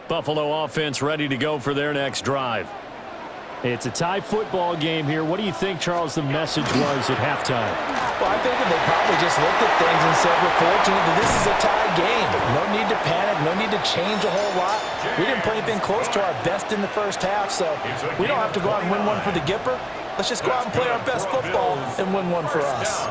Buffalo offense ready to go for their next drive. It's a tie football game here. What do you think, Charles, the message was at halftime? Well, I think that they probably just looked at things and said, we're fortunate that this is a tie game. No need to panic. No need to change a whole lot. We didn't play anything close to our best in the first half, so we don't have to go out and win one for the Gipper. Let's just go out and play our best football and win one for us.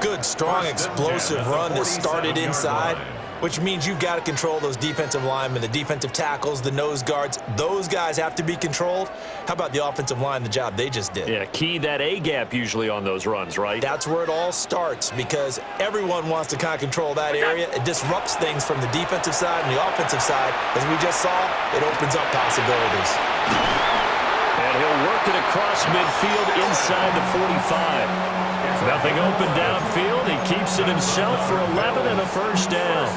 Good, strong, explosive run that started inside, which means you've got to control those defensive linemen, the defensive tackles, the nose guards. Those guys have to be controlled. How about the offensive line, the job they just did? Yeah, key that A-gap usually on those runs, right? That's where it all starts because everyone wants to kind of control that area. It disrupts things from the defensive side and the offensive side. As we just saw, it opens up possibilities. And he'll work it across midfield inside the 45. Nothing open downfield. He keeps it himself for 11 and a first down.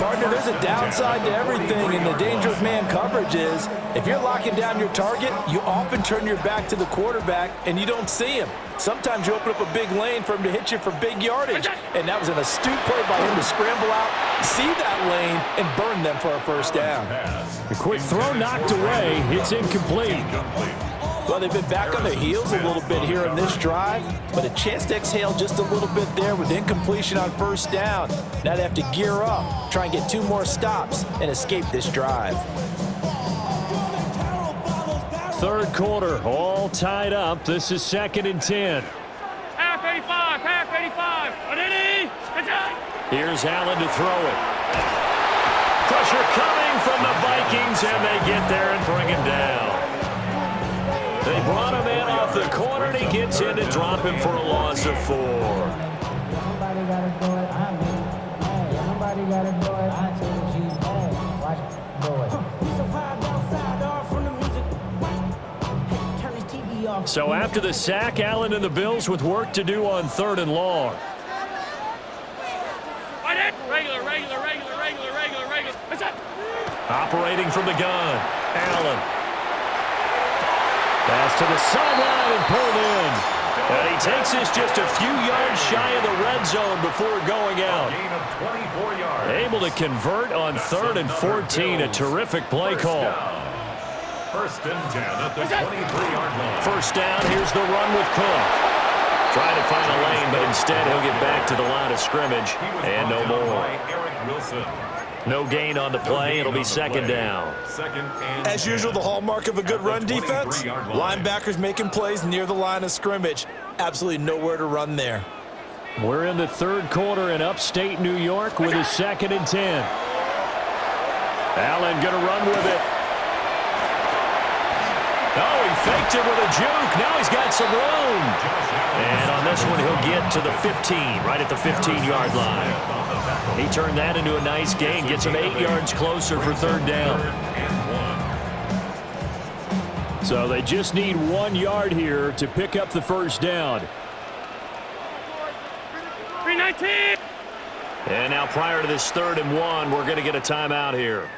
Partner, there's a downside to everything, and the danger of man coverage is if you're locking down your target, you often turn your back to the quarterback and you don't see him. Sometimes you open up a big lane for him to hit you for big yardage, and that was an astute play by him to scramble out, see that lane, and burn them for a first down. A quick throw knocked away. It's incomplete. Well, they've been back on their heels a little bit here on this drive, but a chance to exhale just a little bit there with incompletion on first down. Now they have to gear up, try and get 2 more stops, and escape this drive. Third quarter, all tied up. This is 2nd and 10. Half 85, half 85. Here's Allen to throw it. Pressure coming from the Vikings, and they get there and bring him down. They brought him in off the corner, and he gets in to drop him for a loss of 4. So after the sack, Allen and the Bills with work to do on 3rd and long. Regular. Operating from the gun, Allen. Pass to the sideline and pulled in. And he takes this just a few yards shy of the red zone before going out. Able to convert on 3rd and 14. A terrific play call. First and 10 at the 23-yard line. First down, here's the run with Cook. Trying to find a lane, but instead he'll get back to the line of scrimmage. And no more. No gain on the play. It'll be 2nd down. As usual, the hallmark of a good run defense, linebackers making plays near the line of scrimmage. Absolutely nowhere to run there. We're in the 3rd quarter in upstate New York with a 2nd and 10. Allen going to run with it. Oh, he faked it with a juke. Now he's got some room. And on this one, he'll get to the 15, right at the 15-yard line. He turned that into a nice gain, gets him 8 yards closer for 3rd down. So they just need 1 yard here to pick up the first down. 319. And now prior to this 3rd and 1, we're going to get a timeout here.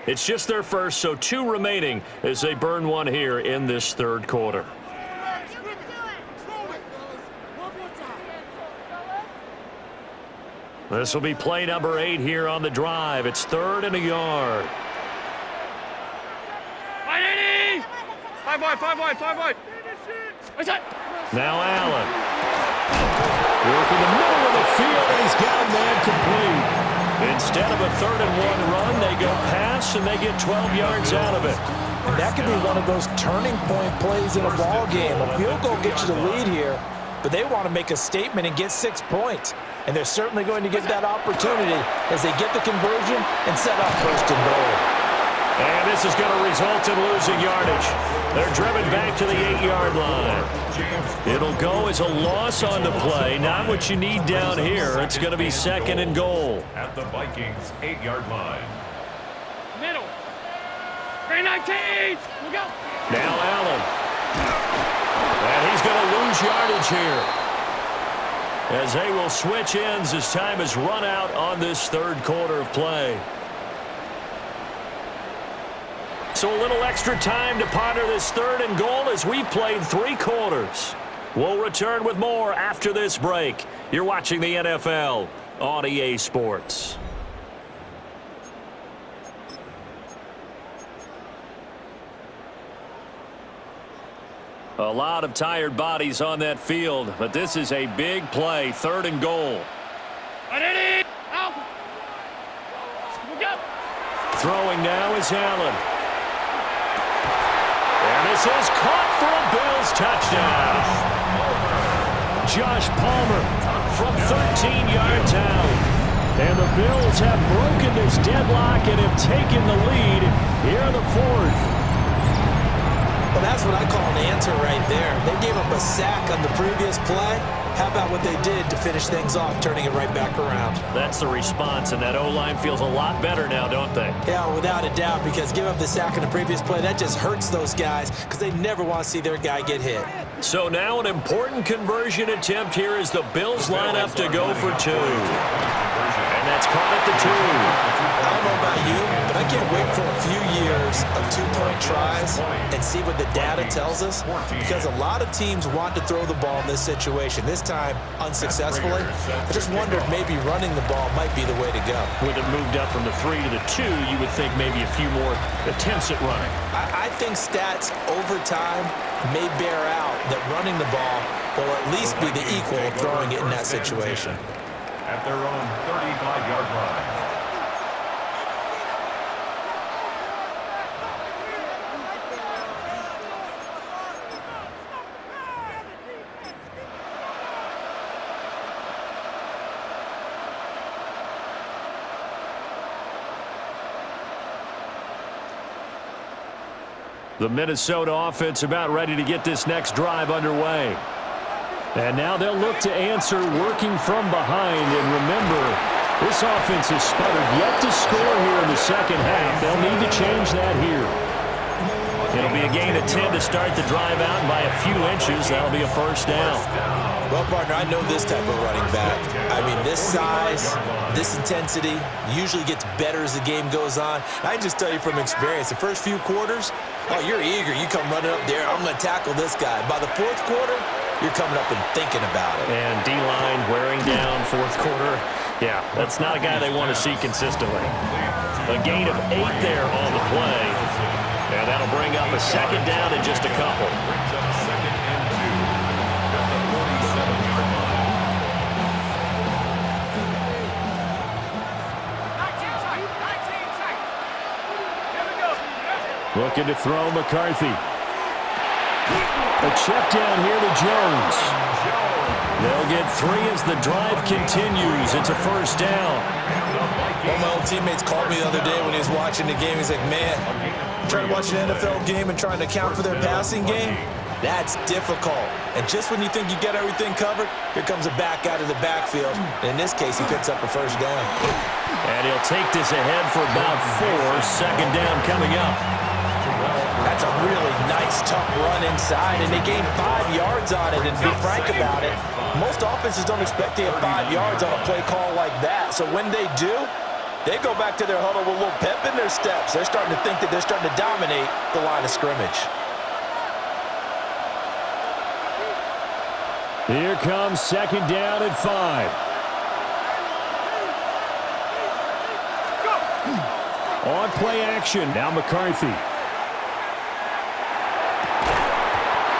It's just their first, so 2 remaining as they burn one here in this 3rd quarter. This will be play number 8 here on the drive. It's 3rd and a yard. 580. 5 wide. What's that? Now Allen. Working the middle of the field, and he's got a man complete. Instead of a 3rd and 1 run, they go pass, and they get 12 yards out of it. And that could be one of those turning point plays in a ball game. A field goal gets you the lead here, but they want to make a statement and get 6 points. And they're certainly going to get that opportunity as they get the conversion and set up 1st and goal. And this is going to result in losing yardage. They're driven back to the 8-yard line. It'll go as a loss on the play. Not what you need down here. It's going to be 2nd and goal. At the Vikings' 8-yard line. Middle. 319. We go. Now Allen. And he's going to lose yardage here, as they will switch ends as time is run out on this 3rd quarter of play. So a little extra time to ponder this 3rd and goal as we've played 3 quarters. We'll return with more after this break. You're watching the NFL on EA Sports. A lot of tired bodies on that field, but this is a big play, 3rd and goal. Throwing now is Allen. And this is caught for a Bills touchdown. Josh Palmer from 13 yards out. And the Bills have broken this deadlock and have taken the lead here in the 4th. Well, that's what I call an answer right there. They gave up a sack on the previous play. How about what they did to finish things off, turning it right back around? That's the response, and that O-line feels a lot better now, don't they? Yeah, without a doubt, because give up the sack on the previous play, that just hurts those guys because they never want to see their guy get hit. So now an important conversion attempt here as the Bills line up to go for 2. And that's caught at the 2. I don't know about you, but I can't wait for a few years of 2-point tries and see what the data tells us, because a lot of teams want to throw the ball in this situation, this time unsuccessfully. I just wonder if maybe running the ball might be the way to go. With it moved up from the 3 to the 2, you would think maybe a few more attempts at running. I think stats over time may bear out that running the ball will at least be the equal of throwing it in that situation. At their own 35-yard line. The Minnesota offense about ready to get this next drive underway. And now they'll look to answer working from behind. And remember, this offense has sputtered yet to score here in the second half. They'll need to change that here. It'll be a gain of 10 to start the drive out, and by a few inches, that'll be a 1st down. Well, partner, I know this type of running back. I mean, this size, this intensity usually gets better as the game goes on. I can just tell you from experience, the first few quarters, oh, you're eager. You come running up there, I'm going to tackle this guy. By the 4th quarter, you're coming up and thinking about it. And D-line wearing down 4th quarter. Yeah, that's not a guy they want to see consistently. A gain of 8 there on the play. And that'll bring up a 2nd down in just a couple. Brings up 2nd and 2 at the 47-yard line. Looking to throw McCarthy. A check down here to Jones. They'll get 3 as the drive continues. It's a 1st down. One of my old teammates called me the other day when he was watching the game. He's like, man, trying to watch an NFL game and trying to account for their passing game, that's difficult. And just when you think you get everything covered, here comes a back out of the backfield. And in this case, he picks up a 1st down. And he'll take this ahead for about 4. 2nd down coming up. That's a really nice, tough run inside, and they gained 5 yards on it. And to be frank about it, most offenses don't expect to get 5 yards on a play call like that. So when they do, they go back to their huddle with a little pep in their steps. They're starting to think that they're starting to dominate the line of scrimmage. Here comes 2nd down at 5. On play action, now McCarthy.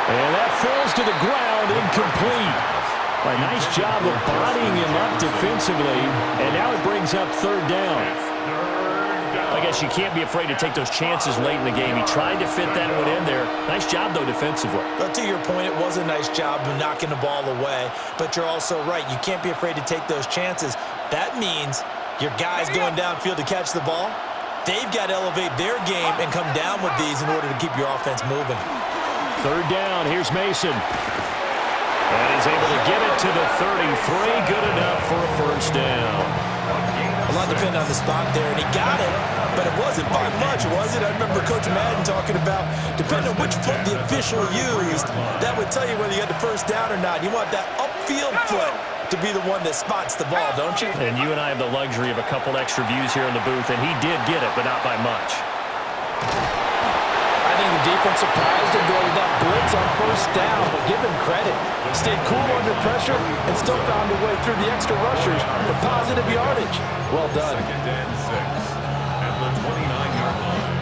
And that falls to the ground, incomplete. A nice job of bodying him up defensively, and now it brings up 3rd down. I guess you can't be afraid to take those chances late in the game. He tried to fit that one in there. Nice job, though, defensively. But to your point, it was a nice job of knocking the ball away. But you're also right. You can't be afraid to take those chances. That means your guys going downfield to catch the ball, they've got to elevate their game and come down with these in order to keep your offense moving. 3rd down, here's Mason. And he's able to get it to the 33. Good enough for a 1st down. A lot depended on the spot there, and he got it, but it wasn't by much, was it? I remember Coach Madden talking about, depending on which foot the official used, that would tell you whether you had the 1st down or not. You want that upfield foot to be the one that spots the ball, don't you? And you and I have the luxury of a couple extra views here in the booth, and he did get it, but not by much. I think the defense surprised him going with that blitz on 1st down, but give him credit. Stayed cool under pressure and still found a way through the extra rushers for positive yardage. Well done. 2nd and 6 at the 29-yard line.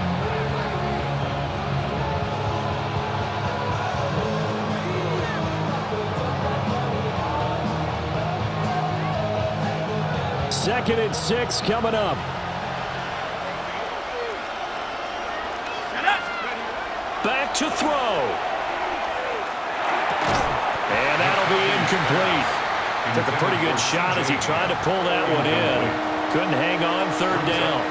2nd and 6 coming up. Back to throw. And that'll be incomplete. Took a pretty good shot as he tried to pull that one in. Couldn't hang on, 3rd down.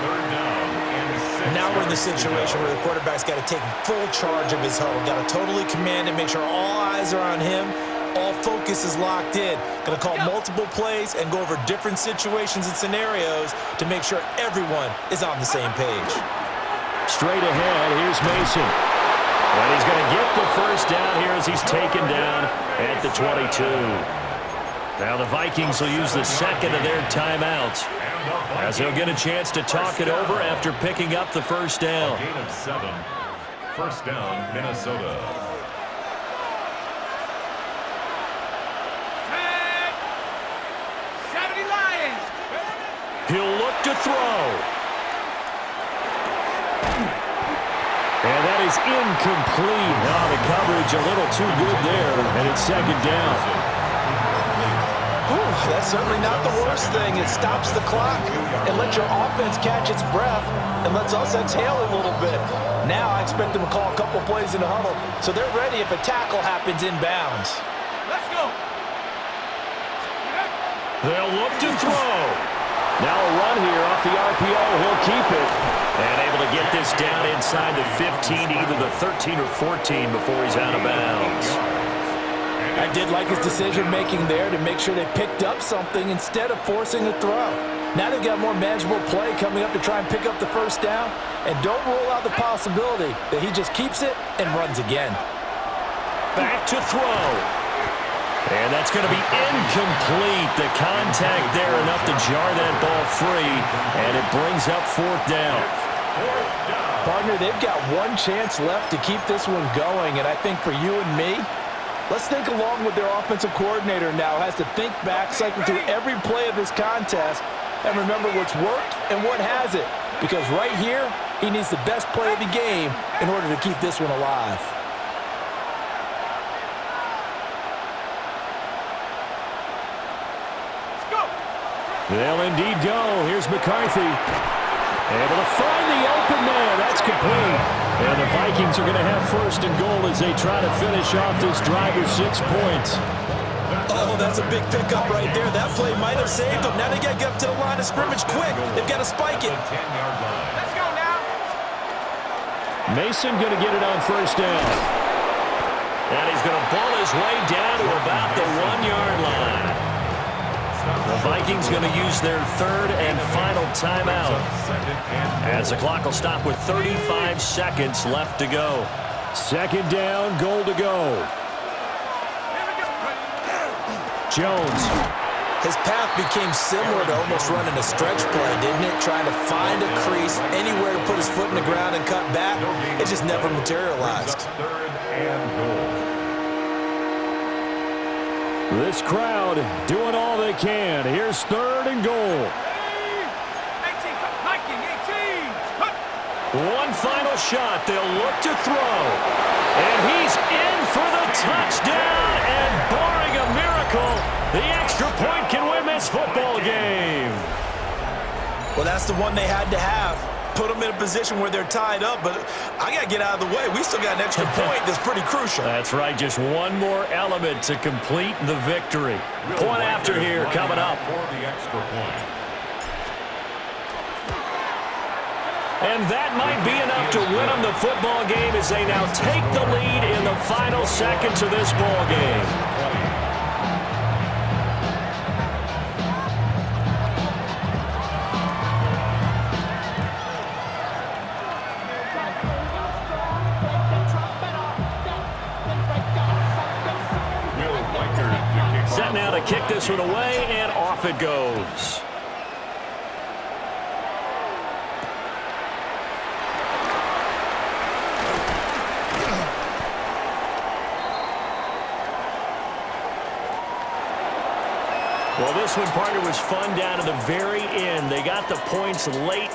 Now we're in the situation where the quarterback's got to take full charge of his huddle. Got to totally command and make sure all eyes are on him. All focus is locked in. Going to call multiple plays and go over different situations and scenarios to make sure everyone is on the same page. Straight ahead, here's Mason. And he's going to get the 1st down here as he's taken down at the 22. Now the Vikings will use the 2nd of their timeouts as he'll get a chance to talk it over after picking up the 1st down. Gain of 7. 1st down, Minnesota. He'll look to throw. And that is incomplete. Now the coverage a little too good there, and it's 2nd down. Whew, that's certainly not the worst thing. It stops the clock and lets your offense catch its breath and lets us exhale a little bit. Now I expect them to call a couple plays in the huddle so they're ready if a tackle happens inbounds. Let's go. They'll look to throw. Now a run here off the RPO. He'll keep it. And able to get this down inside the 15, either the 13 or 14 before he's out of bounds. I did like his decision-making there to make sure they picked up something instead of forcing a throw. Now they've got more manageable play coming up to try and pick up the 1st down. And don't rule out the possibility that he just keeps it and runs again. Back to throw. And that's going to be incomplete. The contact there enough to jar that ball free. And it brings up 4th down. Partner, they've got one chance left to keep this one going. And I think for you and me, let's think along with their offensive coordinator now. Has to think back, cycle through every play of this contest, and remember what's worked and what hasn't. Because right here, he needs the best play of the game in order to keep this one alive. They'll indeed go. Here's McCarthy. Able to find the open man. That's complete. And the Vikings are going to have 1st and goal as they try to finish off this drive with 6 points. Oh, that's a big pickup right there. That play might have saved them. Now they got to get up to the line of scrimmage quick. They've got to spike it. Let's go now. Mason going to get it on 1st down. And he's going to ball his way down to about the 1-yard line. The Vikings going to use their 3rd and final timeout as the clock will stop with 35 seconds left to go. 2nd down, goal to go. Jones. His path became similar to almost running a stretch play, didn't it? Trying to find a crease, anywhere to put his foot in the ground and cut back. It just never materialized. 3rd and goal. This crowd doing all they can. Here's 3rd and goal. 18, 18. One final shot. They'll look to throw. And he's in for the touchdown. And barring a miracle, the extra point can win this football game. Well, that's the one they had to have. Put them in a position where they're tied up, but I got to get out of the way. We still got an extra point that's pretty crucial. That's right. Just one more element to complete the victory. Point after here coming up. For the extra point. And that might be enough to win them the football game as they now take the lead in the final seconds of this ball game. Set now to kick this one away, and off it goes. Well, this one, partner, was fun down to the very end. They got the points late.